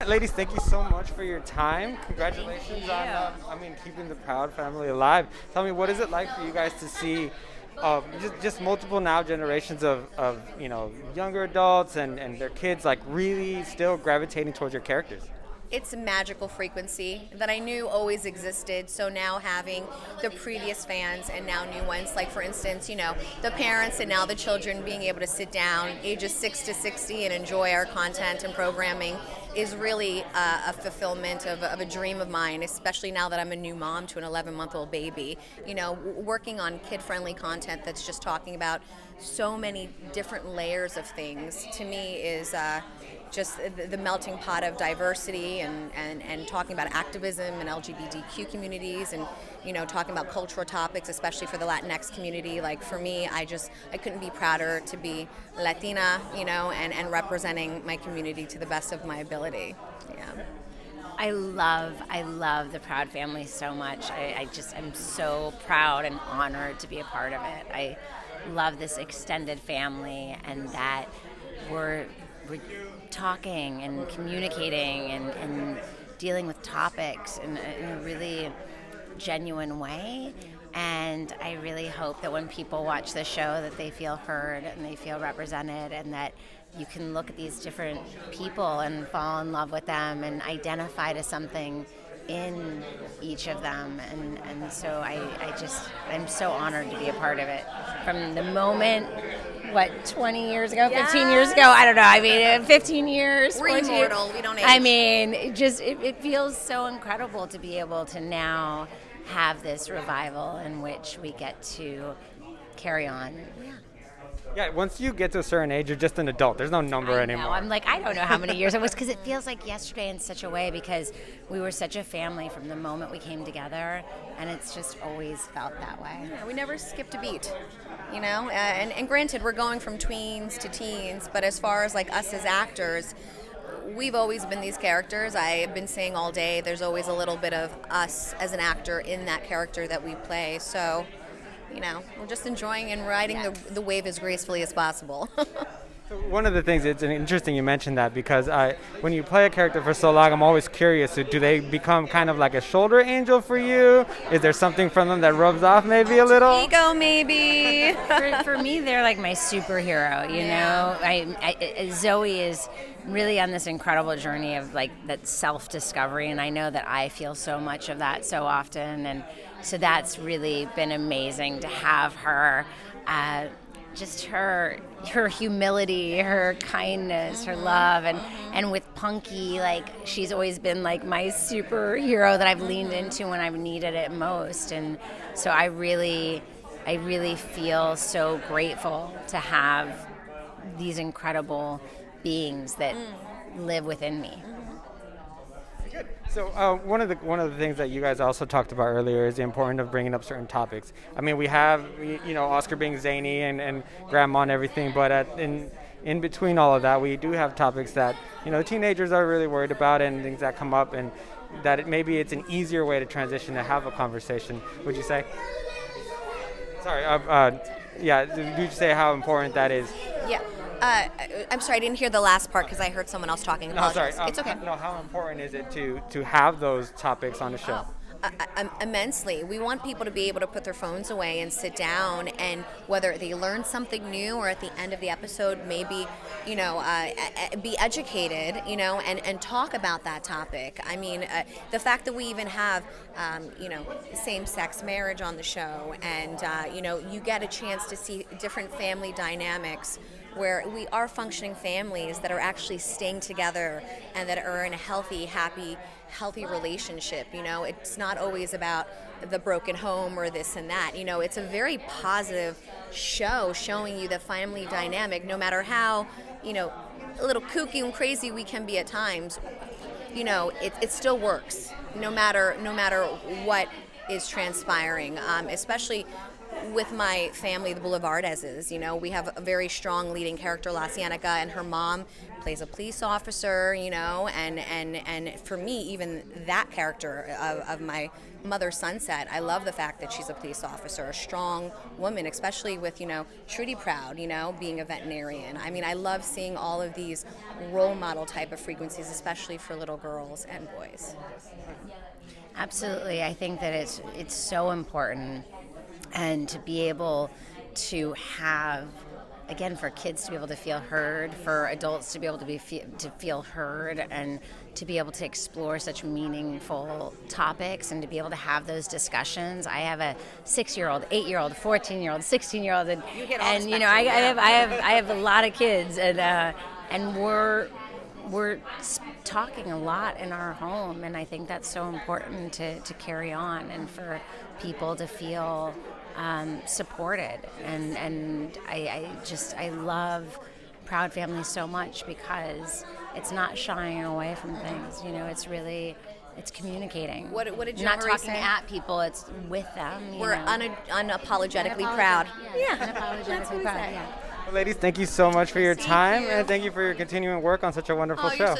Ladies, thank you so much for your time. Congratulations on, keeping the Proud family alive. Tell me, what is it like for you guys to see just multiple now generations of younger adults and their kids like really still gravitating towards your characters? It's a magical frequency that I knew always existed. So now having the previous fans and now new ones, like for instance, the parents and now the children being able to sit down ages 6 to 60 and enjoy our content and programming is really a fulfillment of a dream of mine, especially now that I'm a new mom to an 11-month-old baby. Working on kid-friendly content that's just talking about so many different layers of things, to me is just the melting pot of diversity and talking about activism and LGBTQ communities and talking about cultural topics, especially for the Latinx community. Like for me, I couldn't be prouder to be Latina, and representing my community to the best of my ability. Yeah. I love the Proud family so much. I'm so proud and honored to be a part of it. I love this extended family and that we're talking and communicating and dealing with topics in a really genuine way. And I really hope that when people watch the show that they feel heard and they feel represented, and that you can look at these different people and fall in love with them and identify to something in each of them. And so I'm so honored to be a part of it. From the moment, 20 years ago, 15 years ago, I don't know, 15 years. We're immortal, we don't age. It feels so incredible to be able to now have this revival in which we get to carry on. Yeah, once you get to a certain age, you're just an adult. There's no number anymore. I'm like, I don't know how many years it was, because it feels like yesterday in such a way, because we were such a family from the moment we came together, and it's just always felt that way. Yeah, we never skipped a beat, and granted, we're going from tweens to teens, but as far as like us as actors, we've always been these characters. I've been saying all day, there's always a little bit of us as an actor in that character that we play, so we're just enjoying and riding the wave as gracefully as possible. So one of the things, it's interesting you mentioned that, because when you play a character for so long, I'm always curious, do they become kind of like a shoulder angel for you? Is there something from them that rubs off maybe a little? Ego, maybe. for me, they're like my superhero, Zoey is really on this incredible journey of like that self-discovery, and I know that I feel so much of that so often, and so that's really been amazing to have her, just her humility, her kindness, her love, and with Punky, like she's always been like my superhero that I've leaned into when I've needed it most, and so I really feel so grateful to have these incredible beings that live within me. Good. So one of the things that you guys also talked about earlier is the importance of bringing up certain topics. I mean, we have Oscar being zany and grandma and everything, but in between all of that, we do have topics that teenagers are really worried about and things that come up, and that maybe it's an easier way to transition to have a conversation. Would you say? Sorry. Would you say how important that is? Yeah. I'm sorry, I didn't hear the last part because I heard someone else talking. Apologize. No, sorry. It's okay. How important is it to have those topics on the show? Immensely. We want people to be able to put their phones away and sit down, and whether they learn something new or at the end of the episode maybe be educated, and talk about that topic. I mean, the fact that we even have same-sex marriage on the show, and you get a chance to see different family dynamics where we are functioning families that are actually staying together and that are in a healthy, happy relationship. It's not always about the broken home or this and that. It's a very positive show showing you the family dynamic, no matter how, a little kooky and crazy we can be at times. It still works no matter what is transpiring, especially with my family, the Boulevardeses, you know, we have a very strong leading character, LaCienega, and her mom plays a police officer, you know, and for me, even that character of my mother, Sunset, I love the fact that she's a police officer, a strong woman, especially with, you know, Trudy Proud, you know, being a veterinarian. I mean, I love seeing all of these role model type of frequencies, especially for little girls and boys. Absolutely. I think that it's so important, and to be able to have, again, for kids to be able to feel heard, for adults to be able to feel heard, and to be able to explore such meaningful topics and to be able to have those discussions. I have a 6-year-old, 8-year-old, 14-year-old, 16-year-old, and you know, I have a lot of kids, and we're talking a lot in our home, and I think that's so important to carry on and for people to feel supported. And I love Proud Family so much because it's not shying away from things. You know, it's communicating. What did not Joe talking say? at people. It's with them. We're unapologetically proud. Yeah, unapologetically proud. Yeah. Well, ladies, thank you so much for your time, and thank you for your continuing work on such a wonderful show.